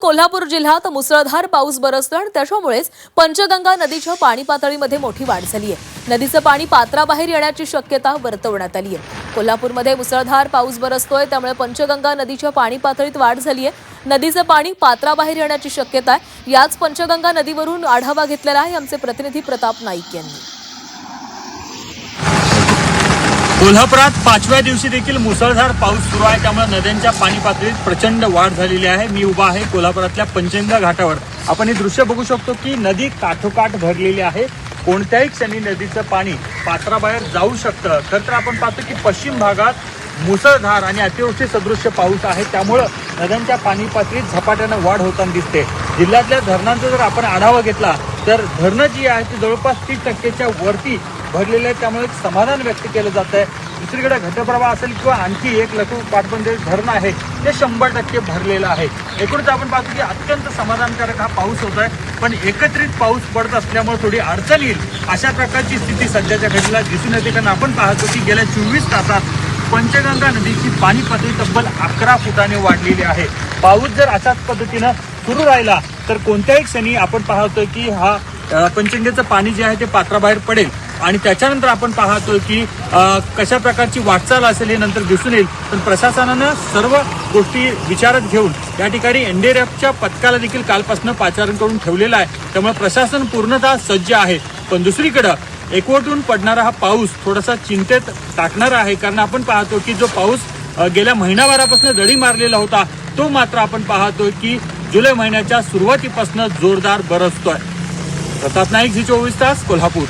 कोल्हापूर जिल्ह्यात मुसळधार पाऊस बरसतोय आणि त्याच्यामुळेच पंचगंगा नदीच्या पाणी पातळीमध्ये मोठी वाढ झाली आहे। नदीचं पाणी पात्राबाहेर येण्याची शक्यता वर्तवण्यात आली आहे। कोल्हापूरमध्ये मुसळधार पाऊस बरसतोय त्यामुळे पंचगंगा नदीच्या पाणी पातळीत वाढ झाली आहे। नदीचं पाणी पात्राबाहेर येण्याची शक्यता आहे। याच पंचगंगा नदीवरून आढावा घेतलेला आहे आमचे प्रतिनिधी प्रताप नाईक यांनी। कोल्हापुरात 5व्या दिवशी देखील मुसळधार पाऊस सुरू आहे, त्यामुळे नद्यांच्या पाणी पातळीत प्रचंड वाढ झालेली आहे। मी उभा आहे कोल्हापुरातल्या पंचगंगा घाटावर। आपण हे दृश्य बघू शकतो की नदी काठोकाठ भरलेली आहे। कोणत्याही क्षणी नदीचं पाणी पात्राबाहेर जाऊ शकतं। तर आपण पाहतो की पश्चिम भागात मुसळधार आणि अतिवृष्टी सदृश्य पाऊस आहे, त्यामुळे नद्यांच्या पाणी पातळीत झपाट्यानं वाढ होताना दिसते। जिल्ह्यातल्या धरणांचा जर आपण आढावा घेतला तर धरणं जी आहे ती जवळपास 30% वरती भरलेले आहे, त्यामुळे एक समाधान व्यक्त केलं जात आहे। दुसरीकडे घटप्रभा असेल किंवा आणखी एक लघु पाटबंधारे धरण आहे ते 100% भरलेलं आहे। एकूणच आपण पाहतो की अत्यंत समाधानकारक हा पाऊस होत आहे, पण एकत्रित पाऊस पडत असल्यामुळे थोडी अडचण येईल अशा प्रकारची स्थिती सध्याच्या घडीला दिसून येते। कारण आपण पाहतो की गेल्या 24 तासात पंचगंगा नदीची पाणी पातळी तब्बल 11 फुटाने वाढलेली आहे। पाऊस जर अशाच पद्धतीनं सुरू राहिला तर कोणत्याही क्षणी आपण पाहतोय की हा पंचगंगेचं पाणी जे आहे ते पात्राबाहेर पडेल आणि त्याच्यानंतर आपण पाहतोय की कशा प्रकारची वाटचाल असेल हे नंतर दिसून येईल। पण प्रशासनानं सर्व गोष्टी विचारात घेऊन या ठिकाणी एनडीआरएफच्या पथकाला देखील कालपासून पाचारण करून ठेवलेला आहे, त्यामुळे प्रशासन पूर्णतः सज्ज आहे। पण दुसरीकडे एकवटून पडणारा हा पाऊस थोडासा चिंतेत टाकणारा आहे, कारण आपण पाहतो की जो पाऊस गेल्या महिनाभरापासून दडी मारलेला होता तो मात्र आपण पाहतोय की जुलै महिन्याच्या सुरुवातीपासून जोरदार बरसतोय। प्रताप नाईक, झी 24 तास, कोल्हापूर।